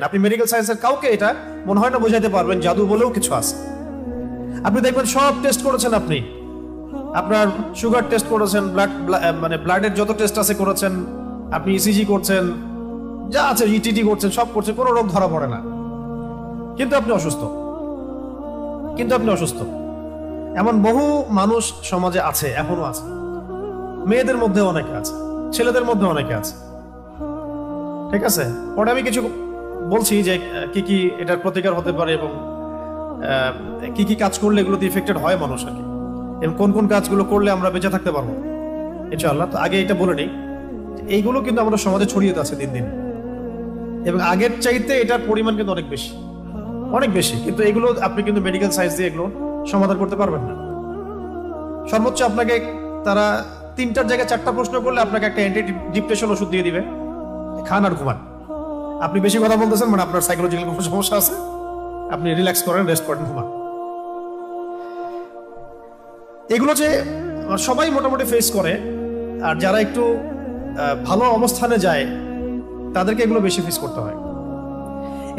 আপনি মেডিকেল সায়েন্সের কাউকে এটা মনে হয় না বোঝাতে পারবেন জাদু বলেও কিছু আছে। আপনি দেখবেন সব টেস্ট করেছেন, আপনি আপনার সুগার টেস্ট করেছেন, মানে ব্লাডের যত টেস্ট আছে করেছেন, আপনি ইসিজি করছেন, যা আছে ইটিটি করছেন, সব করছেন, কোনো রোগ ধরা পড়ে না, কিন্তু আপনি অসুস্থ। এমন বহু মানুষ সমাজে আছে, এখনো আছে। মেয়েদের মধ্যে অনেকে আছে, ছেলেদের মধ্যে অনেকে আছে। ঠিক আছে, পরে আমি কিছু বলছি যে কি কি এটার প্রতিকার হতে পারে এবং কি কি কাজ করলে এগুলোতে ইফেক্টেড হয় মানুষ আর কি, এবং কোন কোন কাজগুলো করলে আমরা বেঁচে থাকতে পারবো ইনশাআল্লাহ। তো আগে এটা বলে নিই, এইগুলো কিন্তু আমাদের সমাজে ছড়িয়ে যাচ্ছে দিন দিন, এবং আগের চাইতে এটার পরিমাণ কিন্তু অনেক বেশি, কিন্তু এগুলো আপনি কিন্তু মেডিকেল সায়েন্স দিয়ে এগুলো সমাধান করতে পারবেন না। সর্বোচ্চ আপনাকে তারা 3টার জায়গায় 4টা প্রশ্ন করলে আপনাকে একটা অ্যান্টি ডিপ্রেশন ওষুধ দিয়ে দিবে, খান আর ঘুমান। আপনি বেশি কথা বলতেছেন মানে আপনার সাইকোলজিক্যাল কোনো সমস্যা আছে, আপনি রিল্যাক্স করেন, রেস্ট করেন, ঘুমান। এগুলো যে সবাই মোটামুটি ফেস করে, আর যারা একটু ভালো অবস্থানে যায় তাদেরকে এগুলো বেশি ফেস করতে হয়।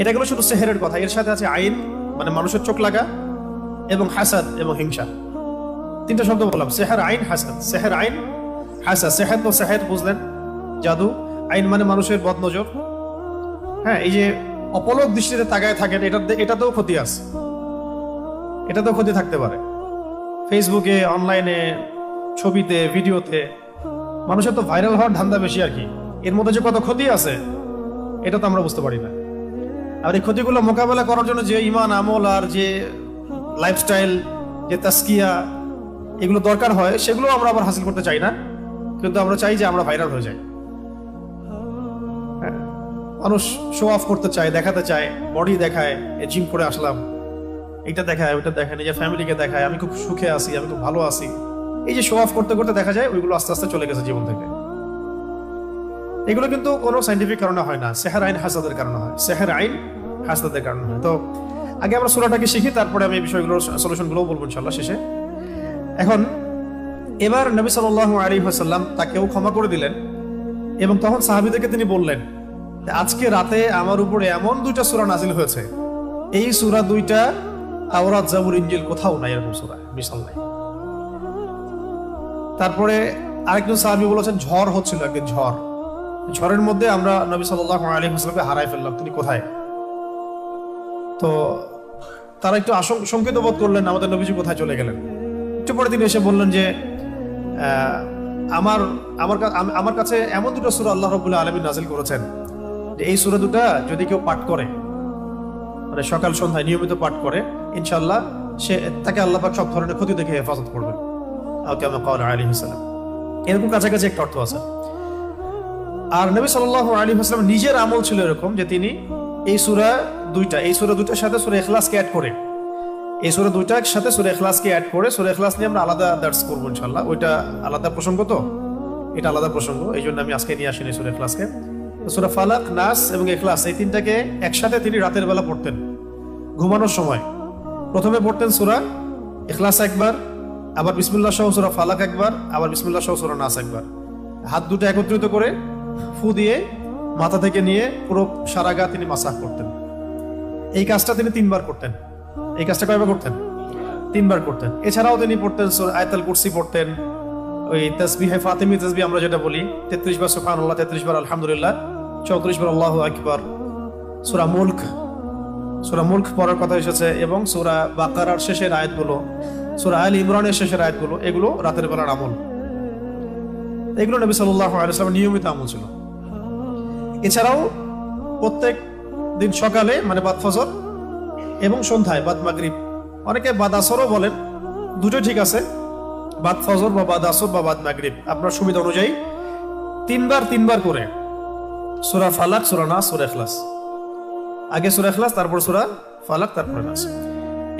এটা গেলো শুধু সেহেরের কথা, এর সাথে আছে আইন, মানে মানুষের চোখ লাগা, এবং হাসাদ এবং হিংসা। 3টা শব্দ বললাম, সেহের, আইন, হাসাদ। সেহের, আইন, হাসাদ। সেহের তো সেহের বুঝলেন, জাদু। আইন মানে মানুষের বদনজর। হ্যাঁ, এই যে অপলক দৃষ্টিতে তাকায় থাকেন, এটাতেও ক্ষতি আছে, এটাতেও ক্ষতি থাকতে পারে। ফেসবুকে, অনলাইনে, ছবিতে, ভিডিওতে মানুষের তো ভাইরাল হওয়ার ধান্দা বেশি আর কি। এর মধ্যে যে কত ক্ষতি আছে এটা তো আমরা বুঝতে পারি না। আর এই ক্ষতিগুলো মোকাবেলা করার জন্য যে ইমান, আমল আর যে লাইফস্টাইল, যে তাসকিয়া এগুলো দরকার হয়, সেগুলো আমরা আবার হাসিল করতে চাই না, কিন্তু আমরা চাই যে আমরা ভাইরাল হয়ে যাই। মানুষ শো অফ করতে চায়, দেখাতে চায়, বডি দেখায়, জিম করে আসলাম, এটা দেখায়, ওইটা দেখায়, নিজের ফ্যামিলিকে দেখায়, আমি খুব সুখে আছি, আমি খুব ভালো আছি। এই যে শো অফ করতে করতে দেখা যায় ওইগুলো আস্তে আস্তে চলে গেছে জীবন থেকে। এগুলো কিন্তু কোনো সাইন্টিফিক কারণে হয় না, সেহের, আইন, হাসাদের কারণে হয়। সেহের, আইন, হাসাদের কারণে হয়। তো আগে আমরা সূরাটাকে শিখি, তারপরে আমি এই বিষয়গুলোর সলিউশনগুলো বলবো ইনশাআল্লাহ শেষে। এখন এবার নবী সাল্লাল্লাহু আলাইহি ওয়াসাল্লাম তাকেও ক্ষমা করে দিলেন, এবং তখন সাহাবীদেরকে তিনি বললেন, আজকে রাতে আমার উপরে এমন 2টা সূরা নাযিল হয়েছে, এই সূরা 2টা তাওরাত, জাবুর, ইনজিল কোথাও নাই, এরকম সূরা মিসাল নাই। তারপরে আরেকজন সাহাবী বলেছেন ঝড় হচ্ছিল একদিন, ঝড়ের মধ্যে আমরা নবী সাল্লাল্লাহু আলাইহি ওয়াসাল্লামকে হারাই ফেললাম, তিনি কোথায়? তো তারা একটু শঙ্কিত বোধ করলেন, আমাদের নবীজি কোথায় চলে গেলেন। একটু পরে তিনি এসে বললেন যে আমার কাছে এমন 2টা সূরা আল্লাহ রাব্বুল আলামিন নাযিল করেছেন, যে এই সূরা 2টা যদি কেউ পাঠ করে, মানে সকাল সন্ধ্যায় নিয়মিত পাঠ করে, ইনশাআল্লাহ তাকে আল্লাহ পাক সব ধরনের ক্ষতি থেকে হেফাজত করবেন। কামা ক্বালা আলাইহিস সালাম, এরকম কাছাকাছি একটা অর্থ আছে। আর নবী সাল্লাল্লাহু আলাইহি ওয়াসাল্লাম নিজের আমল ছিল এরকম যে তিনি এই সূরা 2টার সাথে সূরা ইখলাসকে অ্যাড করে, এই সূরা 2টার সাথে সূরা ইখলাসকে অ্যাড করে, সূরা ইখলাস নিয়ে আমরা আলাদা দার্স করব ইনশাআল্লাহ। ওইটা আলাদা প্রসঙ্গ, তো এটা আলাদা প্রসঙ্গ, এই জন্য আমি আজকে নিয়ে আসিনি সূরা ইখলাসকে। সূরা ফালাক, নাস এবং ইখলাস এই 3টাকে একসাথে তিনি রাতের বেলা পড়তেন ঘুমানোর সময়। প্রথমে পড়তেন সূরা ইখলাস একবার, আবার বিসমিল্লাহ সহ সূরা ফালাক একবার, আবার বিসমিল্লাহ সহ সূরা নাস একবার। হাত দুটো একত্রিত করে ফু দিয়ে মাথা থেকে নিয়ে পুরো সারা গা তিনি মাসাহ করতেন। এই কাজটা তিনি 3বার করতেন। এই কাজটা কয়বার করতেন? 3বার করতেন। এছাড়াও তিনি পড়তেন সূরা আয়াতুল কুরসি পড়তেন, ওই তাসবিহে ফাতিমি তাসবিহ আমরা যেটা বলি, 33 বার সুবহানাল্লাহ, 33 বার আলহামদুলিল্লাহ, 34 বার আল্লাহু আকবার। সূরা মুলক পড়ার কথা এসেছে, এবং সূরা বাকারার শেষের আয়াতগুলো, সূরা আল ইমরানের শেষের আয়াতগুলো, এগুলো রাতের বেলার আমল। এগুলো নবী সাল্লাল্লাহু আলাইহি ওয়াসাল্লাম নিয়মিত আমল ছিল। এছাড়াও প্রত্যেক দিন সকালে, মানে বাদ ফজর, এবং সন্ধ্যায় বাদ মাগরিব, অনেকে বাদ আসরও বলেন, দুটো ঠিক আছে, বাদ ফজর বা বাদ আসর বা বাদ মাগরিব, আপনার সুবিধা অনুযায়ী 3বার করে সূরা ফালাক, সূরা নাস, সূরা ইখলাস। আগে সূরা ইখলাস, তারপর সূরা ফালাক, তারপর নাস।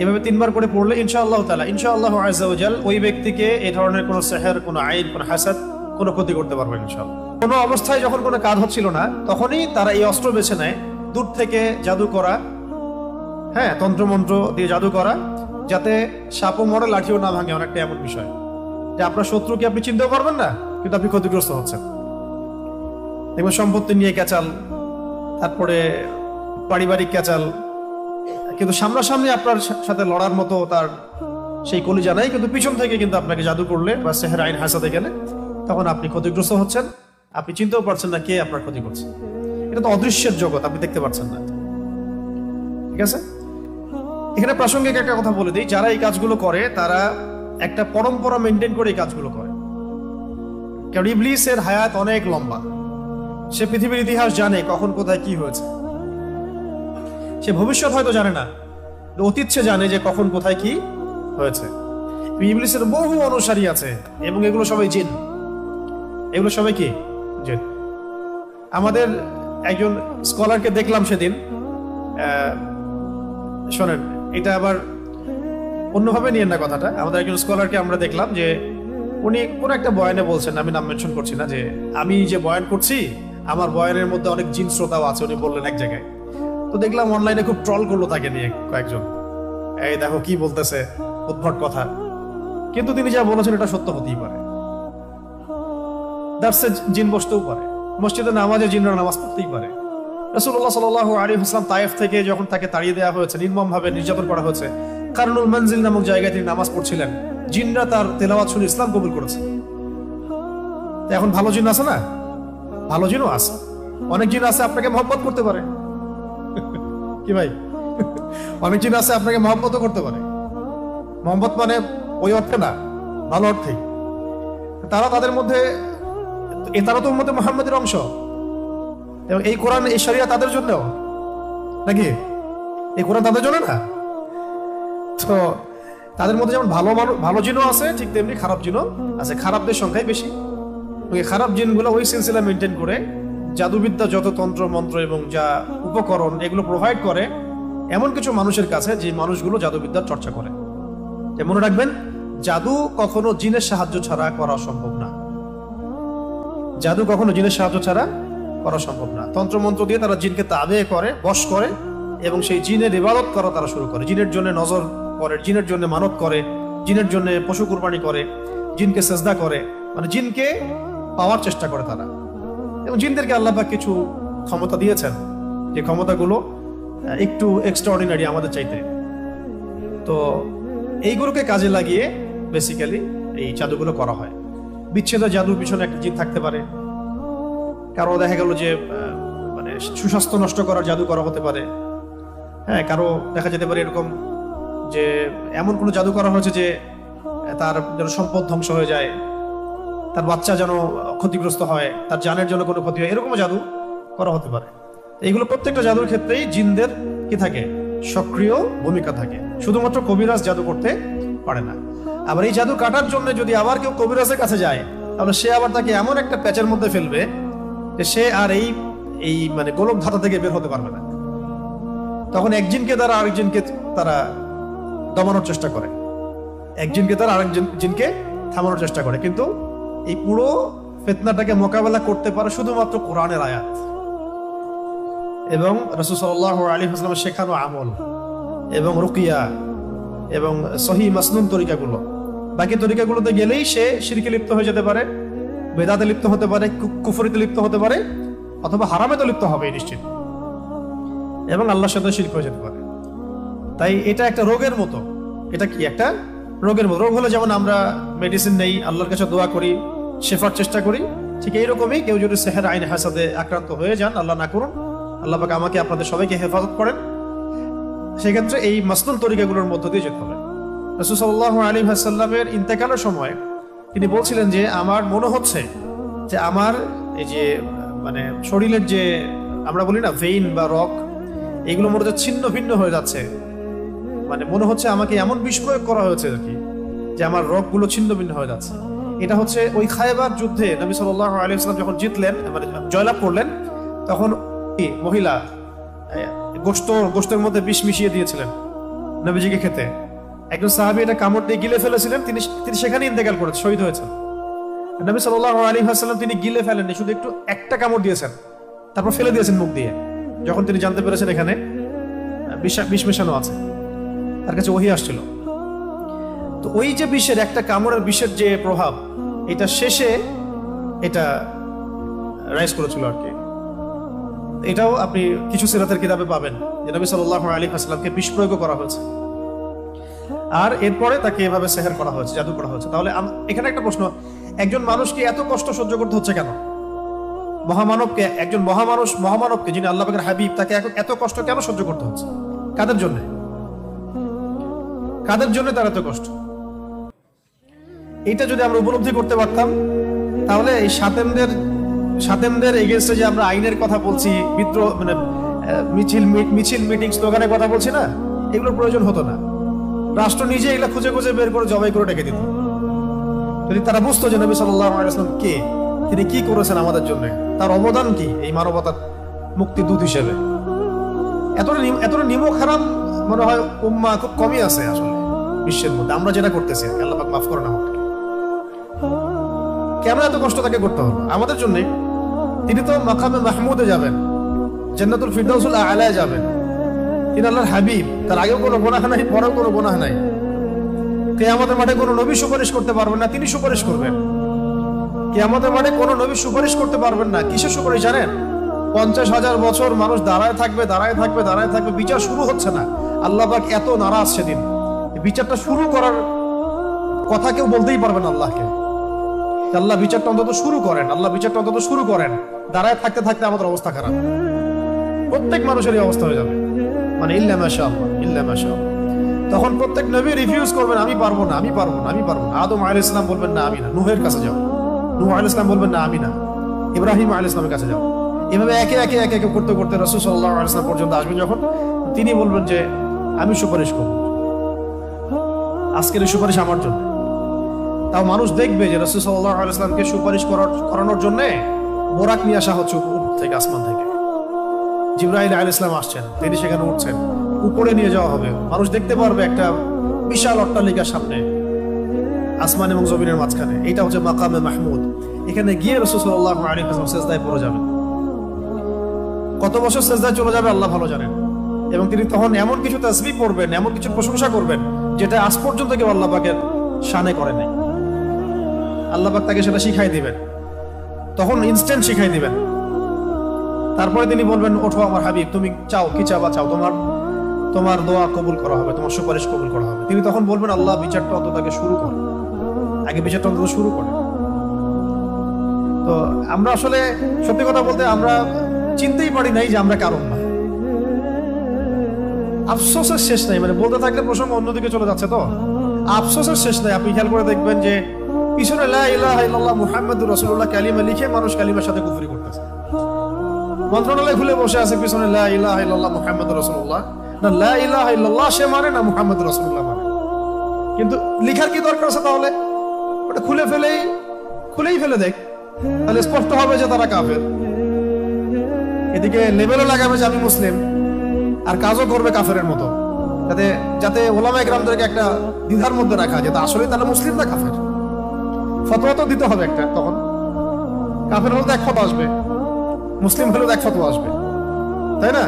এভাবে 3বার করে পড়লে ইনশাআল্লাহ তাআলা, ইনশাআল্লাহ আযজা ওয়া জাল, ওই ব্যক্তিকে এই ধরনের কোনো সেহের, কোনো আইন, কোনো হাসাদ, কোনো ক্ষতি করতে পারবে ইনশাআল্লাহ। কোনো অবস্থায় যখন কোনো কাজ হচ্ছিল না, তখনই তারা এই অস্ত্র বেছে নেয়, দূর থেকে জাদু করা, হ্যাঁ, তন্ত্রমন্ত্র দিয়ে জাদু করা, যাতে সাপও মরে লাঠিও না ভাঙে। অনেকটা এমন বিষয় যে আপনার শত্রুকে আপনি চিনতেও পারবেন না, কিন্তু আপনি ক্ষতিগ্রস্ত হচ্ছেন। দেখবেন সম্পত্তি নিয়ে ক্যাচাল, তারপরে পারিবারিক ক্যাচাল, কিন্তু সামনাসামনি আপনার সাথে লড়ার মতো তার সেই কলিজা নাই, কিন্তু পিছন থেকে কিন্তু আপনাকে জাদু করলে বা সেহের আইন হাসাতে গেলে তখন আপনি ক্ষতিগ্রস্ত হচ্ছেন, আপনি চিনতেও পারছেন না কে আপনার ক্ষতি করছে। এটা তো অদৃশ্যের জগৎ, আপনি দেখতে পাচ্ছেন না। ঠিক আছে, এখানে প্রাসঙ্গিক একটা কথা বলে দিই, যারা এই কাজগুলো করে তারা একটা পরম্পরা মেনটেন করে এই কাজগুলো করে। কারণ ইবলিসের হায়াত অনেক লম্বা, সে পৃথিবীর ইতিহাস জানে কখন কোথায় কি হয়েছে। সে ভবিষ্যৎ হয়তো জানে না, অতীত সে জানে যে কখন কোথায় কি হয়েছে। ইবলিসের বহু অনুসারী আছে এবং এগুলো সবাই জিন, এগুলো সবাই কি জিন। আমাদের একজন স্কলারকে দেখলাম সেদিন, শোনেন এটা আবার অন্যভাবে নিয়েন না কথাটা, আমাদের একজন স্কলারকে আমরা দেখলাম যে উনি কোন একটা বয়ানে বলছেন, আমি নাম মেনশন করছি না, যে আমি যে বয়ান করছি আমার বয়ানের মধ্যে অনেক জিন শ্রোতাও আছে, উনি বললেন এক জায়গায়। তো দেখলাম অনলাইনে খুব ট্রল করলো তাকে নিয়ে কয়েকজন, এই দেখো কি বলতেছে, উদ্ভট কথা। কিন্তু তিনি যা বলেছেন এটা সত্য হতেই পারে, দার্সে জিন বসতেও পারে, মসজিদে নামাজে জিনরা নামাজ পড়তেই পারে। রাসূলুল্লাহ সাল্লাল্লাহু আলাইহি ওয়াসাল্লাম তায়েফ থেকে যখন তাকে তাড়িয়ে দেওয়া হয়েছে, নির্মমভাবে নির্যাতন করা হয়েছে, কারনুল মঞ্জিল নামক জায়গায় তিনি নামাজ পড়ছিলেন, জিনরা তার তেলাওয়াত শুনে ইসলাম কবুল করেছে। এখন ভালো জিন আছে না, ভালো জিনও আছে, অনেক জিন আছে আপনাকে মহব্বত করতে পারে কি ভাই, অনেক জিন আছে আপনাকে মহব্বতও করতে পারে। মহব্বত মানে ওই অর্থে না, ভালো অর্থেই। তারা তাদের মধ্যে, তারা তো উম্মতে মুহাম্মাদের অংশ, এবং এই কোরআন এই শরিয়া তাদের জন্য নাকি, এই কোরআন তাদের জন্য না। তো তাদের মধ্যে যেমন ভালো জিনও আছে, ঠিক তেমনি খারাপ জিনও আছে, খারাপদের সংখ্যাই বেশি। খারাপ জিনগুলো ওই সিলসিলা মেনটেন করে জাদুবিদ্যা, যত তন্ত্র মন্ত্র এবং যা উপকরণ এগুলো প্রোভাইড করে এমন কিছু মানুষের কাছে, যে মানুষগুলো জাদুবিদ্যার চর্চা করে। মনে রাখবেন, জাদু কখনো জিনের সাহায্য ছাড়া করা সম্ভব না, জাদু কখনো জিনের সাহায্য ছাড়া করা সম্ভব না। তন্ত্রমন্ত্র দিয়ে তারা জিনকে তাবে করে, বশ করে, এবং সেই জিনের ইবাদত করা তারা শুরু করে, জিনের জন্য নজর করে, জিনের জন্য মানত করে, জিনের জন্য পশু কুরবানি করে, জিনকে সেজদা করে, মানে জিনকে পাওয়ার চেষ্টা করে তারা। এবং জিনদেরকে আল্লাহ পাক কিছু ক্ষমতা দিয়েছেন, যে ক্ষমতাগুলো একটু এক্সট্রাঅর্ডিনারি আমাদের চাইতে। তো এইগুলোকে কাজে লাগিয়ে বেসিক্যালি এই জাদুগুলো করা হয়। বিচ্ছেদ জাদুর পিছনে একটা জিন থাকতে পারে, কারো দেখা গেল যে মানে সুস্বাস্থ্য নষ্ট করার জাদু করা হতে পারে। হ্যাঁ, কারো দেখা যেতে পারে এরকম যে এমন কোনো জাদু করা হয়েছে যে তার যেন সম্পদ ধ্বংস হয়ে যায়, তার বাচ্চা যেন ক্ষতিগ্রস্ত হয়, তার জানের জন্য কোনো ক্ষতি হয়, এরকমও জাদু করা হতে পারে। এইগুলো প্রত্যেকটা জাদুর ক্ষেত্রেই জিনদের কি থাকে, সক্রিয় ভূমিকা থাকে। শুধুমাত্র কবিরাজ জাদু করতে পারে না। আবার এই জাদু কাটার জন্য যদি আবার কেউ কবিরাজের কাছে যায়, তাহলে সে আবার তাকে এমন একটা প্যাচের মধ্যে ফেলবে যে সে আর এই মানে গোলক ধাতা থেকে বের হতে পারবে না। তখন একজনকে দ্বারা আরেকজনকে তারা দমানোর চেষ্টা করে, একজনকে তারা আরেকজন জিনকে থামানোর চেষ্টা করে। কিন্তু এই পুরো ফিতনাটাকে মোকাবেলা করতে পারে শুধুমাত্র কোরআনের আয়াত এবং রাসূল সাল্লাল্লাহু আলাইহি ওয়াসাল্লামের শেখানো আমল এবং রুকিয়া এবং সহিহ মাসনুন তরিকাগুলো। বাকি তরিকাগুলোতে গেলেই সে শিরকে লিপ্ত হয়ে যেতে পারে, বেদাতে লিপ্ত হতে পারে, কুফরিতে লিপ্ত হতে পারে, অথবা হারামে তো লিপ্ত হবে নিশ্চিত, এবং আল্লাহর সাথে শিরক হয়ে যেতে পারে। তাই এটা একটা রোগের মতো। এটা কি একটা রোগের মতো। রোগ হলে যেমন আমরা মেডিসিন নেই, আল্লাহর কাছে দোয়া করি, শেফার চেষ্টা করি, ঠিক এইরকমই কেউ যদি সেহের আইন হাসাদে আক্রান্ত হয়ে যান, আল্লাহ না করুন, আল্লাহ পাক আমাকে আপনাদের সবাইকে হেফাজত করেন, সেক্ষেত্রে এই মাসনুন তরিকাগুলোর মধ্য দিয়ে যেতে হবে। রাসূল সাল্লাল্লাহু আলাইহি ওয়াসাল্লামের ইন্তেকালের সময় তিনি বলছিলেন যে আমার মনে হচ্ছে যে আমার এই যে মানে শরীরের যে আমরা বলি না ভেইন বা রক, এগুলো মনে হচ্ছে ছিন্ন ভিন্ন হয়ে যাচ্ছে। মানে মনে হচ্ছে আমাকে এমন বিষ প্রয়োগ করা হয়েছে আর কি, যে আমার রগগুলো ছিন্ন ভিন্ন হয়ে যাচ্ছে। এটা হচ্ছে ওই খায়বার যুদ্ধে নবী সাল্লাল্লাহু আলাইহি ওয়াসাল্লাম যখন জিতলেন, মানে জয়লাভ করলেন, তখন মহিলা গোশতের মধ্যে বিষ মিশিয়ে দিয়েছিলেন নবীজিকে খেতে। একজন সাহাবী এটা কামড় দিয়ে গিলে ফেলেছিলেন, তিনি সেখানে ইন্তেকাল করেছেন, শহীদ হয়েছেন। নবী সাল্লাল্লাহু আলাইহি ওয়াসাল্লাম তিনি গিলে ফেলেননি, শুধু একটু একটা কামড় দিয়েছেন, তারপর ফেলে দিয়েছেন মুখ দিয়ে। যখন তিনি জানতে পেরেছেন এখানে বিষ মেশানো আছে, তার কাছে ওহী আসছিল। তো ওই যে বিষের একটা কামড়ের বিষের যে প্রভাব, এটা শেষে এটা রাইজ করেছিল আর কি। এটাও আপনি কিছু সিরাতের কিতাবে পাবেন যে নবী সাল্লাল্লাহু আলাইহি ওয়াসাল্লামকে বিষ প্রয়োগ করা হয়েছে, আর এরপরে তাকে এভাবে সেহের করা হয়েছে, জাদু করা হয়েছে। তাহলে এখানে একটা প্রশ্ন, একজন মানুষকে এত কষ্ট সহ্য করতে হচ্ছে কেন? মহামানবকে, একজন মহামানবকে যিনি আল্লাহ পাকের হাবিব, তাকে এত কষ্ট কেন সহ্য করতে হচ্ছে? কাদের জন্য? কাদের জন্য তার এত কষ্ট? এটা যদি আমরা উপলব্ধি করতে পারতাম, তাহলে এই সাতেমদের এগেইনস্টে যে আমরা আইনের কথা বলছি, বিদ্রোহ মানে মিছিল মিটিং স্লোগানের কথা বলছি না, এগুলোর প্রয়োজন হতো না। রাষ্ট্র নিজে এগুলো খুঁজে খুঁজে বের করে জবাই করে ডেকে দিত। যদি তারা বুঝতো যে নবী সাল্লাল্লাহু আলাইহি ওয়াসাল্লাম কে, তিনি কি করেছেন আমাদের জন্য, তার অবদান কি এই মানবতার মুক্তির দূত হিসেবে। এতটা নিমক হারাম মনে হয় উম্মাহ খুব কমই আছে আসলে বিশ্বের মধ্যে, আমরা যেটা করতেছি। আল্লাহ পাক মাফ করেন আমাদেরকে। কেন এত কষ্ট তাকে করতে হলো আমাদের জন্য? তিনি তো মাকামে মাহমুদে যাবেন, জান্নাতুল ফিরদাউসুল আ'লায় যাবেন। তিনি আল্লাহর হাবিব, তার আগেও কোনো গুনাহ নাই, পরেও কোনো গুনাহ নাই। কিয়ামতের মাঠে কোনো নবী সুপারিশ করতে পারবেন না, তিনি সুপারিশ করবেন। কিয়ামতের মাঠে কোনো নবী সুপারিশ করতে পারবেন না। কিসের সুপারিশ জানেন? 50,000 বছর মানুষ দাঁড়ায় থাকবে, বিচার শুরু হচ্ছে না। আল্লাহ পাক এত নারাজ সেদিন, বিচারটা শুরু করার কথা কেউ বলতেই পারবে না আল্লাহকে। আল্লাহ বিচারটা অন্তত শুরু করেন। দাঁড়ায় থাকতে থাকতে আমাদের অবস্থা খারাপ, প্রত্যেক মানুষেরই অবস্থা হয়ে যাবে, মানে ইল্লা মাশাআল্লাহ। তখন প্রত্যেক নবী রিফিউজ করবেন, আমি পারবো না। আদম আলাইহিস সালাম বলবেন না আমি না, নূহের কাছে যাও। নূহ আলাইহিস সালাম বলবেন না আমি না, ইব্রাহিম আলাইহিস সালামের কাছে যাও। এভাবে একে একে করতে করতে রাসূল সাল্লাল্লাহু আলাইহি ওয়াসাল্লাম পর্যন্ত আসবেন, যখন তিনি বলবেন যে আমি সুপারিশ করব, আজকের এই সুপারিশ আমার জন্য। তাও মানুষ দেখবে যে রাসূল সাল্লাল্লাহু আলাইহি ওয়াসাল্লামকে সুপারিশ করানোর জন্য বোরাক নিয়ে আসা হচ্ছে উপর থেকে, আসমান থেকে। জিবরাইল আলাইহিস সালাম আসছেন, তিনি সেখানে উঠছেন, উপরে নিয়ে যাওয়া হবে। মানুষ দেখতে পারবে একটা বিশাল অট্টালিকার সামনে, আসমান এবং জমিনের মাঝখানে। এটা হচ্ছে মাকামে মাহমুদ। এখানে গিয়ে রাসূল সাল্লাল্লাহু আলাইহি ওয়াসাল্লাম সিজদায় পড়ে যাবেন। কত বছর সিজদায় চলে যাবে আল্লাহ ভালো জানেন। এবং তিনি তখন এমন কিছু তাসবিহ পড়বেন, এমন কিছু প্রশংসা করবেন, যেটা আজ পর্যন্ত কেউ আল্লাহ পাকের শানে করে নাই। আল্লাহ পাক তাকে সেটা শিখাই দিবেন, তখন ইনস্ট্যান্ট শিখাই দিবেন। তারপরে তিনি বলবেন, ওঠো আমার হাবিব, তুমি চাও কি চাও, তোমার দোয়া কবুল করা হবে, তোমার সুপারিশ কবুল করা হবে। তিনি তখন বলবেন, আল্লাহ বিচারটা অন্তত আগে শুরু করে, বিচারটা অন্তত শুরু করে। তো আমরা আসলে সত্যি কথা বলতে আমরা চিনতেই পারি নাই যে আমরা কারণ না। আফসোসের শেষ নাই, মানে বলতে থাকলে প্রসঙ্গ অন্যদিকে চলে যাচ্ছে। তো আফসোসের শেষ নাই। আপনি খেয়াল করে দেখবেন যে পিছনে লা ইলাহা ইল্লাল্লাহ মুহাম্মাদুর রাসূলুল্লাহ কালিমা লিখে মানুষ কালিমার সাথে কুফরি করতেছে। মন্ত্রণালয় খুলে বসে আছে পিছনে লা ইলাহা ইল্লাল্লাহ মুহাম্মাদুর রাসূলুল্লাহ, না লা ইলাহা ইল্লাল্লাহ সে মানে না মুহাম্মাদুর রাসূলুল্লাহ মানে। কিন্তু লিখার কি দরকার আছে? তাহলে ওটা খুলেই ফেলে দেখ, তাহলে স্পষ্ট হবে যে তারা কাফের। এদিকে লেবেলও লাগাবে যে আমি মুসলিম, আর কাজও করবে কাফেরের মতো, যাতে ওলামা ইকরামদেরকে একটা দ্বিধার মধ্যে রাখা যায় আসলে তারা মুসলিম না কাফের। ফতোয়া তো দিতে হবে একটা, তখন কাফের হলে এক ফতোয়া আসবে, মুসলিম হলেও এক ফতোয়া আসবে, তাই না?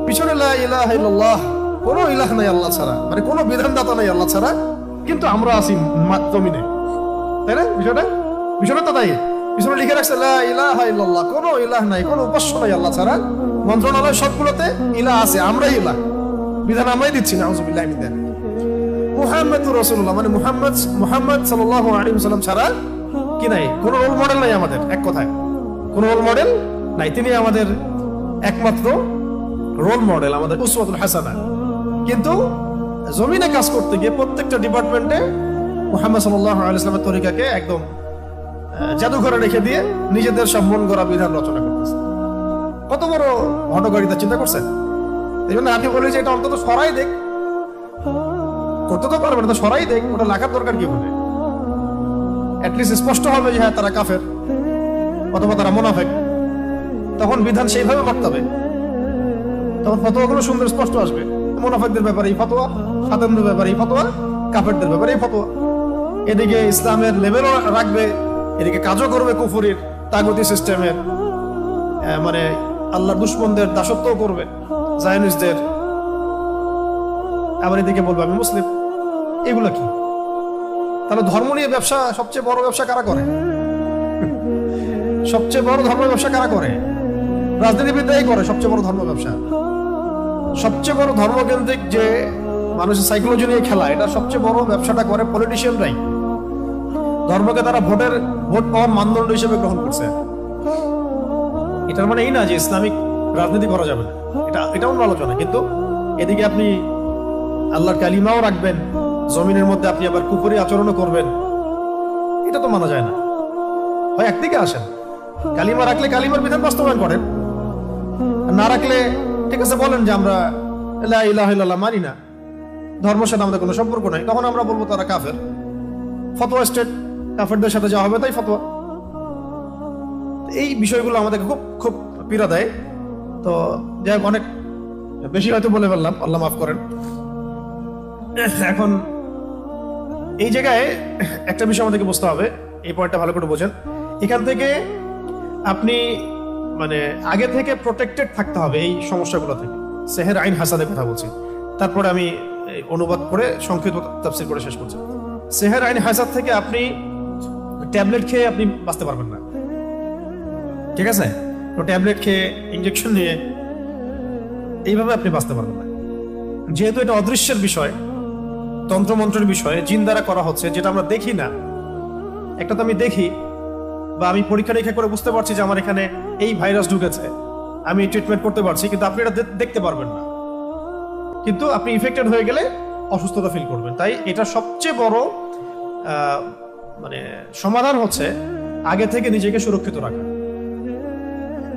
পিছনে লা ইলাহা ইল্লাল্লাহ, কোনো ইলাহ নাই আল্লাহ ছাড়া, মানে কোনো বিধানদাতা নাই আল্লাহ ছাড়া, কিন্তু আমরা আছি জমিনে, তাই না? বিষয়টা তো তাই। পিছনে লিখে রাখছে লা ইলাহা ইল্লাল্লাহ, কোনো ইলাহ নাই, কোনো উপাস্য নাই আল্লাহ ছাড়া। মন্ত্রণালয় সবগুলোতে ইলাহ আছে, আমরাই ইলাহ, বিধান আমরাই দিচ্ছি। নাউযুবিল্লাহি মিন যালিক। মুহাম্মাদুর রাসূলুল্লাহ মানে মুহাম্মদ সাল্লাল্লাহু আলাইহি ওয়াসাল্লাম ছাড়া কি নাই, কোনো রোল মডেল নাই আমাদের। এক কথায় কোনো রোল মডেল নাই, তিনি আমাদের একমাত্র রোল মডেল, আমাদের উসওয়াতুল হাসানা। কিন্তু জমিনে কাজ করতে গিয়ে প্রত্যেকটা ডিপার্টমেন্টে মুহাম্মদ সাল্লাল্লাহু আলাইহি ওয়াসাল্লামের তরিকাকে একদম জাদুঘরে রেখে দিয়ে নিজেদের সব মন গড়া বিধান রচনা করতেছে। কত বড় হঠকারিতা চিন্তা করছেন? এই জন্য আমি বলি যে এটা অন্তত সরাই দেখ, করতে তো পারবে না, তো সরাই দেখ, ওটা লেখার দরকার কি বলে? অ্যাটলিস্ট স্পষ্ট হবে যে হ্যাঁ তারা কাফের অথবা তারা মুনাফিক। তখন বিধান সেইভাবে করতে হবে, তখন ফতোয়াগুলো সুন্দর স্পষ্ট আসবে। মুনাফিকদের ব্যাপারে এই ফতোয়া, সাধারণদের ব্যাপারে এই ফতোয়া, কাফেরদের ব্যাপারে এই ফতোয়া। এদিকে ইসলামের লেভেলও রাখবে, এদিকে কাজও করবে কুফরির তাগুতি সিস্টেমের, মানে আল্লাহর দুশমনদের দাসত্বও করবে, জায়নিস্টদের। আবার এদিকে বলবে আমি মুসলিম। এগুলো কি? তাহলে ধর্ম নিয়ে ব্যবসা, সবচেয়ে বড় ব্যবসা কারা করে? সবচেয়ে বড় ধর্ম ব্যবসা কারা করে? রাজনীতিবিদরাই করে সবচেয়ে বড় ধর্ম ব্যবসা। সবচেয়ে বড় ধর্মকেন্দ্রিক যে মানুষের সাইকোলজি নিয়ে খেলা, এটা সবচেয়ে বড় ব্যবসাটা করে পলিটিশিয়ানরাই। ধর্মকে তারা ভোট পাওয়ার মানদণ্ড হিসেবে গ্রহণ করছে। এটার মানে এই না যে ইসলামিক রাজনীতি করা যাবে না, এটা অন্য আলোচনা। কিন্তু এদিকে আপনি আল্লাহর কালিমাও রাখবেন, জমিনের মধ্যে আপনি আবার কুফরি আচরণও করবেন, এটা তো মানা যায় না। হয় একদিকে আসেন, কালিমা রাখলে কালিমার বিধান বাস্তবায়ন করেন, না রাখলে ঠিক আছে বলেন যে আমরা লা ইলাহা ইল্লাল্লাহ মানি না, ধর্মের সাথে আমাদের কোনো সম্পর্ক নাই, তখন আমরা বলবো তারা কাফের। ফতোয়া স্টেট, কাফেরদের সাথে যা হবে তাই ফতোয়া। এই বিষয়গুলো আমাদেরকে খুব খুব পীড়া দেয়। তো যাই হোক, অনেক বেশি হয়তো বলে ফেললাম, আল্লাহ মাফ করেন। এখন এই জায়গায় একটা বিষয় আমাদেরকে বুঝতে হবে, এই পয়েন্টটা ভালো করে বোঝেন। এখান থেকে আপনি মানে আগে থেকে প্রোটেক্টেড থাকতে হবে এই সমস্যাগুলো থেকে। সেহের আইন হাসাদের কথা বলছি, তারপরে আমি অনুবাদ করে সংক্ষিপ্ত তাফসীর করে শেষ করছি। সেহের আইন হাসাদ থেকে আপনি ট্যাবলেট খেয়ে আপনি বাঁচতে পারবেন না, ঠিক আছে? তো ট্যাবলেট খেয়ে, ইনজেকশন নিয়ে এইভাবে আপনি বাঁচতে পারবেন না, যেহেতু এটা অদৃশ্যের বিষয়, তন্ত্রমন্ত্রের বিষয়, জিন দ্বারা করা হচ্ছে, যেটা আমরা দেখি না। একটা তো আমি দেখি বা আমি পরীক্ষা নিরীক্ষা করে বুঝতে পারছি যে আমার এখানে এই ভাইরাস ঢুকেছে, আমি ট্রিটমেন্ট করতে পারছি, কিন্তু আপনি এটা দেখতে পারবেন না। কিন্তু আপনি ইনফেক্টেড হয়ে গেলে অসুস্থতা ফিল করবেন। তাই এটা সবচেয়ে বড় মানে সমাধান হচ্ছে আগে থেকে নিজেকে সুরক্ষিত রাখা।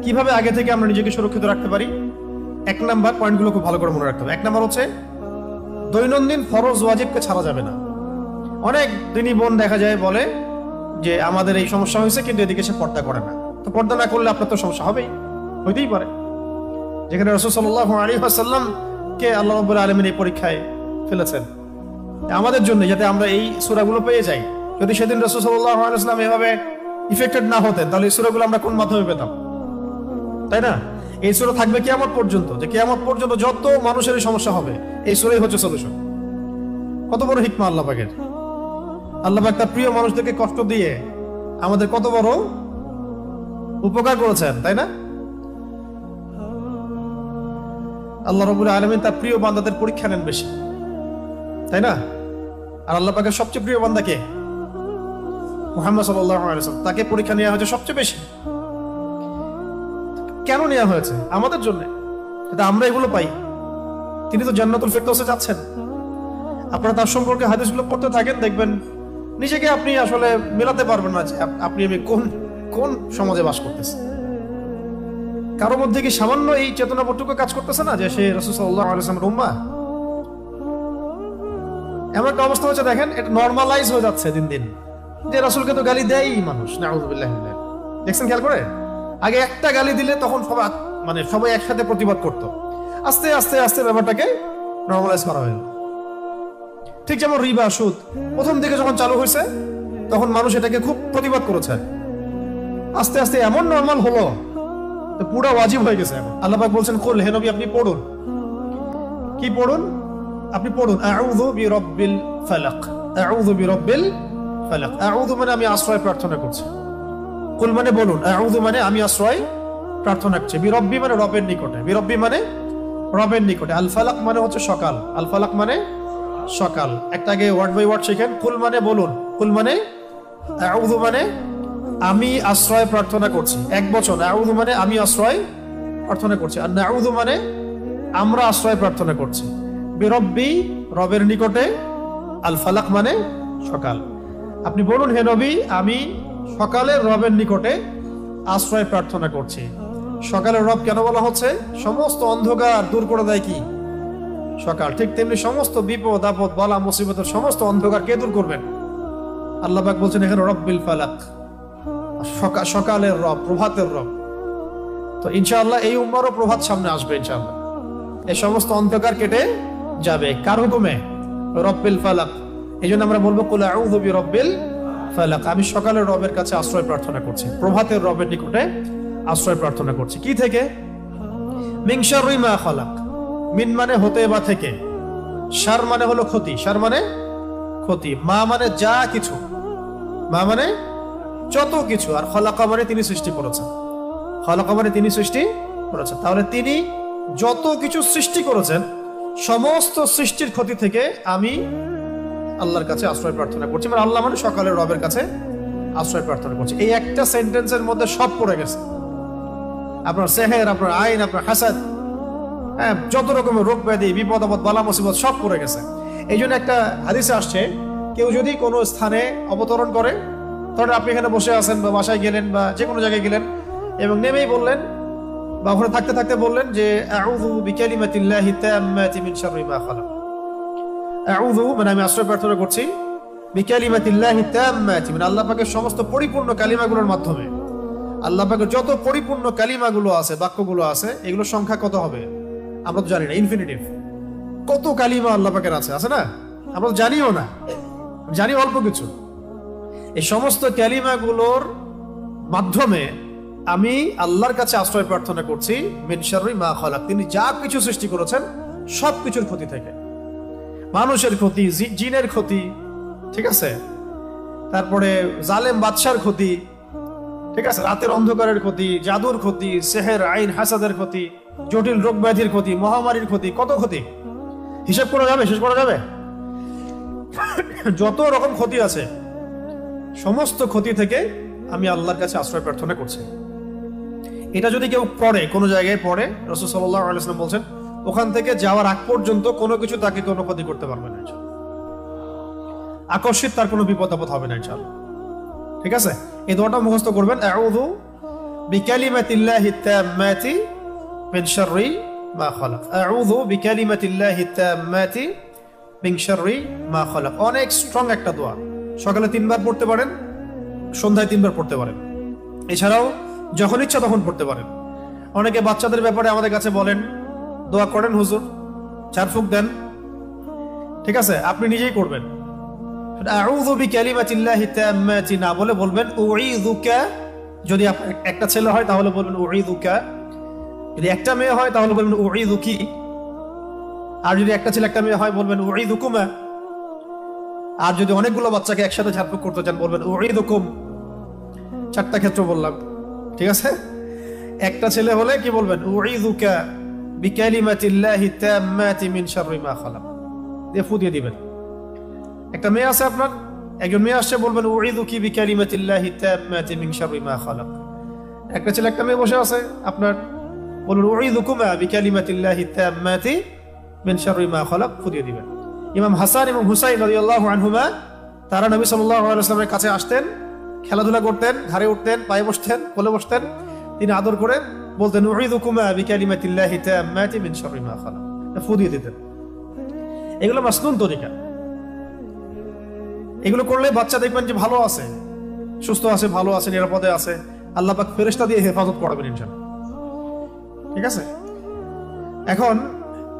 কিভাবে আগে থেকে আমরা নিজেকে সুরক্ষিত রাখতে পারি? এক নাম্বার, পয়েন্টগুলো খুব ভালো করে মনে রাখতে হবে। এক নাম্বার হচ্ছে দৈনন্দিন ফরজ ওয়াজিবকে ছাড়া যাবে না। অনেক দিনই বোন দেখা যায় বলে যে আমাদের এই সমস্যা হয়েছে, কিন্তু এদিকে সে পর্দা করে না। তো পর্দা না করলে আপনার তো সমস্যা হবেই, হইতেই পারে। যেখানে রাসূল সাল্লাল্লাহু আলাইহি ওয়াসাল্লাম কে আল্লাহ রাব্বুল আলামিন এই পরীক্ষায় ফেলেছেন আমাদের জন্য, যাতে আমরা এই সূরাগুলো পেয়ে যাই। যদি সেদিন রাসূল সাল্লাল্লাহু আলাইহি ওয়াসাল্লাম এভাবে ইফেক্টেড না হতেন, তাহলে এই সূরাগুলো আমরা কোন মাধ্যমে পেতাম? তাই না? এই সূরা থাকবে কিয়ামত পর্যন্ত, যে কিয়ামত পর্যন্ত যত মানুষের সমস্যা হবে এই সূরাই হচ্ছে সলিউশন। কত বড় হিকমা আল্লাহ পাকের! আল্লাহ পাক তার প্রিয় মানুষদেরকে কষ্ট দিয়ে আমাদের কত বড় উপকার করেছেন, তাই না? আল্লাহ রাব্বুল আলামিন তার প্রিয় বান্দাদের পরীক্ষা নেন বেশি, তাই না? আর আল্লাহ পাকের সবচেয়ে প্রিয় বান্দা কে? মুহাম্মদ সাল্লাল্লাহু আলাইহি ওয়াসাল্লাম। তাকে পরীক্ষা নেওয়া হয়েছে সবচেয়ে বেশি। কেন নেওয়া হয়েছে? আমাদের জন্য, যাতে আমরা এগুলো পাই। তিনি তো জান্নাতুল ফিরদাউসে যাচ্ছেন। আপনারা তার সম্পর্কে হাদিসগুলো পড়তে থাকেন, দেখবেন নিজেকে আপনি আসলে মেলাতে পারবেন না যে আপনি আমি কোন সমাজে বাস করতেছি। কারো মধ্যে কি সামান্য এই চেতনাবোধটুকু কাজ করতেছে না যে সে রাসূল সাল্লাল্লাহু আলাইহি ওয়াসাল্লামের উম্মাহ? এমন একটা অবস্থা হচ্ছে, দেখেন এটা নরমালাইজ হয়ে যাচ্ছে দিন দিন, যে রাসূলকে তো গালি দেয়ই মানুষ। নাউযুবিল্লাহি মিনাল। দেখছেন খেয়াল করে? আগে একটা গালি দিলে তখন সবাই একসাথে প্রতিবাদ করত। আস্তে আস্তে আস্তে ব্যাপারটাকে নরমালাইজ করা হলো। ঠিক যেমন রিবা, সুদ প্রথম দিকে যখন চালু হয়েছে তখন মানুষ এটাকে খুব প্রতিবাদ করেছে। আস্তে আস্তে এমন নরমাল হলো পুরো ওয়াজিব হয়ে গেছে। আল্লাহ পাক বলছেন, কুল, হে নবী আপনি পড়ুন। কি পড়ুন? আপনি পড়ুন আউযু বিরাব্বিল ফালাক, আউযু বিরাব্বিল ফালাক। আউযু মানে আমি আশ্রয় প্রার্থনা করছি, কুল মানে বলুন, আউযু মানে আমি আশ্রয় প্রার্থনা করছি, বিরব্বি মানে রবের নিকটে, বিরব্বি মানে রবের নিকটে, আল ফালাক মানে হচ্ছে সকাল, আল ফালাক মানে সকাল। একটা আগে ওয়ার্ড বাই ওয়ার্ড শিখেন। কুল মানে বলুন, কুল মানে আউযু মানে আমি আশ্রয় প্রার্থনা করছি, এক বচন। আউযু মানে আমি আশ্রয় প্রার্থনা করছি, আর নাউযু মানে আমরা আশ্রয় প্রার্থনা করছি, বিরব্বি রবের নিকটে, আল ফালাক মানে সকাল। আপনি বলুন, হে নবী আমি সকালের রবের নিকটে আশ্রয় প্রার্থনা করছি। সকালের রব কেন বলা হচ্ছে? সমস্ত অন্ধকার দূর করে দেয় কি? সকাল। ঠিক তেমনি সমস্ত বিপদ আপদ বালা মুসিবতের সমস্ত অন্ধকার কে দূর করবেন? আল্লাহ পাক বলছেন এখানে রব্বিল ফালাক, সকালের রব, প্রভাতের রব। তো ইনশাআল্লাহ এই উম্মারও প্রভাত সামনে আসবে ইনশাআল্লাহ। এই সমস্ত অন্ধকার কেটে যাবে কার হুকুমে? রব্বিল ফালাক। এই জন্য আমরা বলবো কুল আউযু বিরাব্বিল ফালাক, আমি সকালের রবের কাছে আশ্রয় প্রার্থনা করছি, প্রভাতের রবের নিকটে আশ্রয় প্রার্থনা করছি। কি থেকে? মিন শাররি মা খালাক। মিন মানে হতে বা থেকে, শার মানে হলো ক্ষতি, শার মানে ক্ষতি, মা মানে যা কিছু, মা মানে যত কিছু, আর খালাকা মানে তিনি সৃষ্টি করেছেন, খালাকা মানে তিনি সৃষ্টি করেছেন। তাহলে তিনি যত কিছু সৃষ্টি করেছেন সমস্ত সৃষ্টির ক্ষতি থেকে আমি আল্লাহর কাছে আশ্রয় প্রার্থনা করছি। মানে আল্লাহ মানে সকালের রবের কাছে আশ্রয় প্রার্থনা করছি। এই একটা সেন্টেন্সের মধ্যে সব পড়ে গেছে, আপনার সেহের, আপনার আইন, আপনার হাসাদ, হ্যাঁ, যত রকমের রোগ ব্যাধি, বিপদ আপদ, বালা মুসিবত সব পড়ে গেছে। এই জন্য একটা হাদিসে আসছে, কেউ যদি কোনো স্থানে অবতরণ করে, ধরেন আপনি এখানে বসে আছেন বা বাসায় গেলেন বা যে কোনো জায়গায় গেলেন এবং নেমেই বললেন বা ওখানে থাকতে থাকতে বললেন যে আউযু বিকালিমাতিল্লাহি তাম্মাতি মিন শাররি মা খালাক। আউযু মানে আমি আশ্রয় প্রার্থনা করছি, বিকালিমাতিল্লাহি তাম্মাতি মানে আল্লাহ পাকের সমস্ত পরিপূর্ণ কালিমাগুলোর মাধ্যমে। আল্লাহ পাকের যত পরিপূর্ণ কালিমাগুলো আছে, বাক্যগুলো আছে, এগুলোর সংখ্যা কত হবে আমরা তো জানি না, ইনফিনিটিভ। কত কালিমা আল্লাহ পাকের আছে, আছে না? আমরা তো জানিও না, জানি অল্প কিছু। এই সমস্ত কালিমাগুলোর মাধ্যমে আমি আল্লাহর কাছে আশ্রয় প্রার্থনা করছি মিন শাররি মা খালাক, তিনি যা কিছু সৃষ্টি করেছেন সব কিছুর ক্ষতি থেকে। মানুষের ক্ষতি, জিনের ক্ষতি, ঠিক আছে, তারপরে জালেম বাদশার ক্ষতি, ঠিক আছে, রাতের অন্ধকারের ক্ষতি, জাদুর ক্ষতি, সেহের, আইন, হাসাদের ক্ষতি, জটিল রোগ ব্যাধির ক্ষতি, মহামারীর ক্ষতি, কত ক্ষতি হিসাব করা যাবে, শেষ করা যাবে? যত রকম ক্ষতি আছে সমস্ত ক্ষতি থেকে আমি আল্লাহর কাছে আশ্রয় প্রার্থনা করছি। এটা যদি কেউ পড়ে, কোনো জায়গায় পড়ে, রাসূল সাল্লাল্লাহু আলাইহি ওয়াসাল্লাম বলছেন ওখান থেকে যাওয়ার আগ পর্যন্ত কোনো কিছু তাকে কোনো ক্ষতি করতে পারবে না, আকস্মিক তার কোনো বিপদ আপদ হবে না ইনশাআল্লাহ। ঠিক আছে, এই দোয়াটা মুখস্থ করবেন, আউযু বিকালিমাতিল্লাহি তাম্মাতি মিন শাররি মা খালাক, আউযু বিকালিমাতিল্লাহি তাম্মাতি মিন শাররি মা খালাক। অনেক স্ট্রং একটা দোয়া, সকালে 3 বার পড়তে পারেন, সন্ধ্যায় 3 বার পড়তে পারেন, এছাড়াও যখন ইচ্ছা তখন পড়তে পারেন। অনেকে বাচ্চাদের ব্যাপারে আমাদের কাছে বলেন দোয়া করেন হুজুর, 4 ফুক দেন, ঠিক আছে, আপনি নিজেই করবেন। আউযু বিকালিমাতিল্লাহি তাম্মাতি না বলে বলবেন উঈযুকা। যদি একটা ছেলে হয় তাহলে বলবেন উঈযুকা, যদি একটা মেয়ে হয় তাহলে বলবেন উঈযুকি, আর যদি একটা ছেলে একটা মেয়ে হয় বলবেন উঈযুকুমা, আর যদি অনেকগুলো বাচ্চাকে একসাথে ঝাড়ফুঁক করতে চান বলবেন উঈযুকুম। 4টা ক্ষেত্র বললাম, ঠিক আছে। একটা ছেলে হলে কি বলবেন উঈযুকা বিকালিমাতিল্লাহি তাম্মাতি মিন শাররি মা খালাক, দিয়ে ফু দিয়ে দিবেন। একটা মেয়ে আছে আপনার, একজন মেয়ে আসছে, বলবেন উঈযুকি বিকালিমাতিল্লাহি তাম্মাতি মিন শাররি মা খালাক। একটা ছেলে একটা মেয়ে বসে আছে আপনার, বলুন উঈযুকুমা বিকালিমাতিল্লাহি তাম্মাতি মিন শাররি মা খালাক, ফু দিয়ে দিবেন। ইমাম হাসান এবং হুসাইন রাদিয়াল্লাহু আনহুমা তারা নবী সাল্লাল্লাহু আলাইহি ওয়াসাল্লামের কাছে আসতেন, খেলাধুলা করতেন, ঘাড়ে উঠতেন, পায়ে বসতেন, কোলে বসতেন, তিনি আদর করে বলতেন উঈযুকুমা বিকালিমাতিল্লাহি তাম্মাতি মিন শাররি মা খালাক, ফু দিয়ে দিতেন। এগুলো মাসনুন তরিকা, এগুলো করলে বাচ্চা দেখবেন যে ভালো আছে, সুস্থ আছে, ভালো আছে, নিরাপদে আছে, আল্লাহ পাক ফেরেশতা দিয়ে হেফাজত করবেন ইনশাআল্লাহ। ঠিক আছে, এখন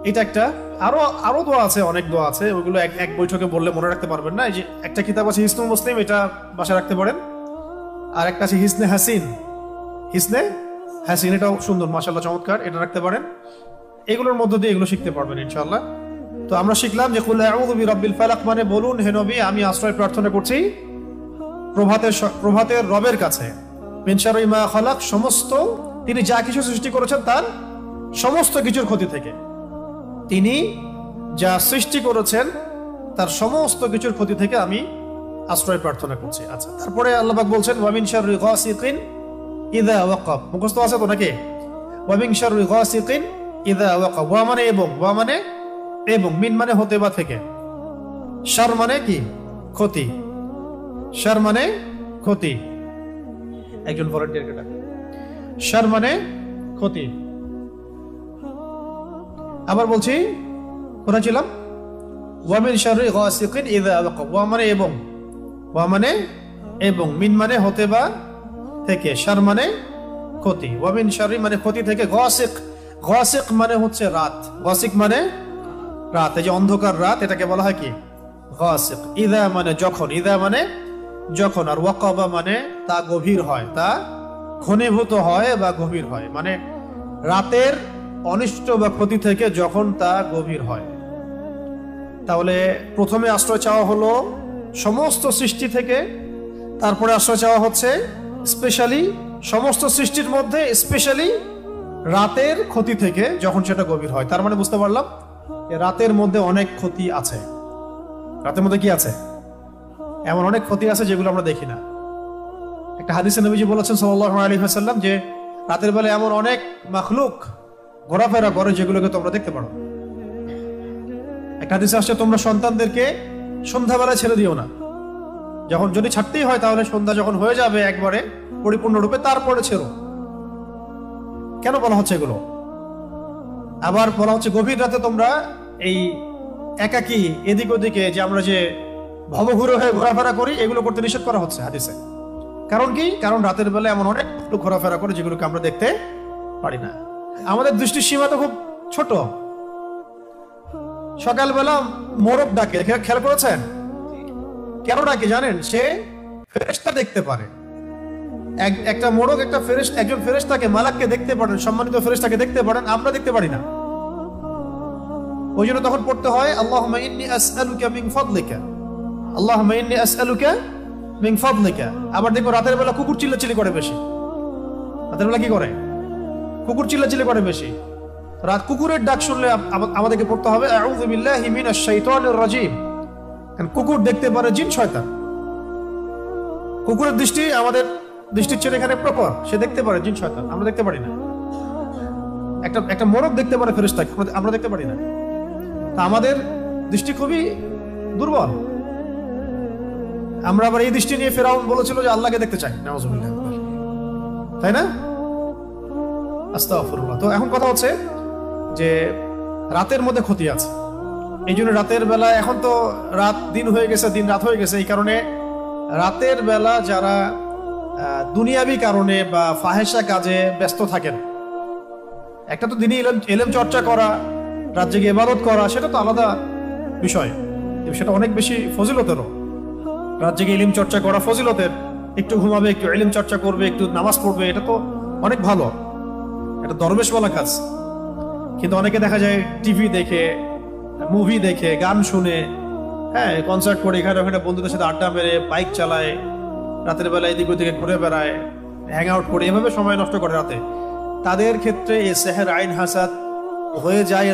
এটা একটা, আরো দোয়া আছে, অনেক দোয়া আছে, ওইগুলো এক বৈঠকে বললে মনে রাখতে পারবেন না। এই যে একটা কিতাব আছে হিসনুল মুসলিম, এটা বাসায় রাখতে পারেন, আর একটা আছে হিসনে হাসিন, হিসনে হাসিন, এটাও সুন্দর, মাশাআল্লাহ চমৎকার, এটা রাখতে পারেন। এগুলোর মধ্য দিয়ে এগুলো শিখতে পারবেন ইনশাআল্লাহ। তো আমরা শিখলাম যে কুল আউযু বিরাব্বিল ফালাক মানে বলুন হে নবী আমি আশ্রয় প্রার্থনা করছি প্রভাতের রবের কাছে, মিন শাররি মা খালাক সমস্ত, তিনি যা কিছু সৃষ্টি করেছেন তার সমস্ত কিছুর ক্ষতি থেকে, তিনি যা সৃষ্টি করেছেন তার সমস্ত কিছুর ক্ষতি থেকে আমি আশ্রয় প্রার্থনা করছি। আচ্ছা, তারপরে আল্লাহ পাক বলছেন ওয়া মিন শাররি গাসিকিন ইযা ওয়াকাব, মুখস্থ আছে তো নাকি? ওয়া মিন শাররি গাসিকিন ইযা ওয়াকাব, ওয়া মানে এবং, ওয়া মানে এবং, মিন মানে হতে বা থেকে, শার মানে কি ক্ষতি, শার মানে ক্ষতি, একজন ভলান্টিয়ারকে ডাক, শার মানে ক্ষতি। আবার বলছি, কোথায় ছিলাম? ওয়া মিন শাররি গাসিকিন ইযা ওয়াকাব, ওয়া মানে এবং, ওয়া মানে এবং, মিন মানে হতে বা থেকে, শার মানে ক্ষতি, ওয়া মিন শাররি মানে ক্ষতি থেকে, গাসিক, গাসিক মানে হচ্ছে রাত, গাসিক মানে রাত, এই যে অন্ধকার রাত, এটাকে বলা হয় কি গাসিক। ইযা মানে যখন, ইযা মানে যখন, আর ওয়াকাবা মানে তা গভীর হয়, তা ঘনীভূত হয় বা গভীর হয়, মানে রাতের অনিষ্ট বা ক্ষতি থেকে যখন তা গভীর হয়। তাহলে প্রথমে আশ্রয় চাওয়া হলো সমস্ত সৃষ্টি থেকে, তারপরে আশ্রয় চাওয়া হচ্ছে স্পেশালি সমস্ত সৃষ্টির মধ্যে স্পেশালি রাতের ক্ষতি থেকে যখন সেটা গভীর হয়, তার মানে বুঝতে পারলাম রাতের মধ্যে অনেক ক্ষতি আছে। রাতের মধ্যে কি আছে? এমন অনেক ক্ষতি আছে যেগুলো আমরা দেখি না। একটা হাদিসে নবীজি বলেছেন সাল্লাল্লাহু আলাইহি ওয়াসাল্লাম যে রাতের বেলা এমন অনেক মাখলুক ঘোরাফেরা করে যেগুলোকে তোমরা দেখতে পারো। একটা হাদিসে আসছে তোমরা সন্তানদেরকে সন্ধ্যাবেলায় ছেড়ে দিও না, যখন যদি ছাড়তেই হয় তাহলে সন্ধ্যা যখন হয়ে যাবে একবারে পরিপূর্ণরূপে তারপরে ছেড়ো। কেন বলা হচ্ছে এগুলো? আবার বলা হচ্ছে গভীর রাতে তোমরা এই একাকী এদিক ওদিকে যে আমরা যে ভবঘুরে হয়ে ঘোরাফেরা করি এগুলো করতে নিষেধ করা হচ্ছে হাদিসে। কারণ কি? কারণ রাতের বেলা এমন অনেক লোক ঘোরাফেরা করে যেগুলোকে আমরা দেখতে পারি না। আমাদের দৃষ্টির সীমা তো খুব ছোট। সকালবেলা মোরগ ডাকে, খেয়াল করেছেন? কেন ডাকে জানেন? সে ফেরেশতা দেখতে পারে। একটা মোরগ একজন ফেরেশতাকে, মালাককে দেখতে পারেন, সম্মানিত ফেরেশতাকে দেখতে পারেন, আমরা দেখতে পারি না। ওই জন্য তখন পড়তে হয় আল্লাহুম্মা ইন্নী আসআলুকা মিন ফাদলিকা, আল্লাহুম্মা ইন্নী আসআলুকা মিন ফাদলিকা। আবার দেখো রাতের বেলা কুকুর চিল্লাচিল্লি করে বেশি। রাতের বেলা কি করে? কুকুর চিল্লাচিল্লি করে বেশি। রাত কুকুরের ডাক শুনলে আমাদেরকে পড়তে হবে আউযু বিল্লাহি মিনাশ শাইতানির রাজিম। কারণ কুকুর দেখতে পারে জিন শয়তান। কুকুরের দৃষ্টি আমাদের দৃষ্টির চেয়ে এখানে প্রপার, সে দেখতে পারে জিন শয়তান, আমরা দেখতে পারি না। একটা মোরগ দেখতে পারে ফেরেশতাকে, আমরা দেখতে পারি না। তা আমাদের দৃষ্টি খুবই দুর্বল। আমরা আবার এই দৃষ্টি নিয়ে ফেরাউন বলেছিল যে আল্লাহকে দেখতে চাই, নাউযুবিল্লাহ, তাই না? আস্তাগফিরুল্লাহ। তো এখন কথা হচ্ছে যে রাতের মধ্যে ক্ষতি আছে। এই জন্য রাতের বেলা, এখন তো রাত দিন হয়ে গেছে, দিন রাত হয়ে গেছে, এই কারণে রাতের বেলা যারা দুনিয়াবি কারণে বা ফাহেসা কাজে ব্যস্ত থাকেন, একটা তো দিনই এলেম চর্চা করা, রাত জেগে ইবাদত করা, সেটা তো আলাদা বিষয়, সেটা অনেক বেশি ফজিলতেরও। রাত জেগে ইলম চর্চা করা ফজিলতের। একটু ঘুমাবে, একটু ইলম চর্চা করবে, একটু নামাজ পড়বে, এটা তো অনেক ভালো, এটা দরবেশ বলা কাজ। কিন্তু অনেকে দেখা যায় টিভি দেখে, মুভি দেখে, গান শুনে, হ্যাঁ, কনসার্ট করে, এখানে ওখানে বন্ধুদের সাথে আড্ডা মেরে, বাইক চালায়, রাতের বেলা এদিক ওদিকে ঘুরে বেড়ায়, হ্যাং আউট করে, এভাবে সময় নষ্ট করে রাতে। তাদের ক্ষেত্রে এই সেহের আইন হাসাদ হয়ে যায়।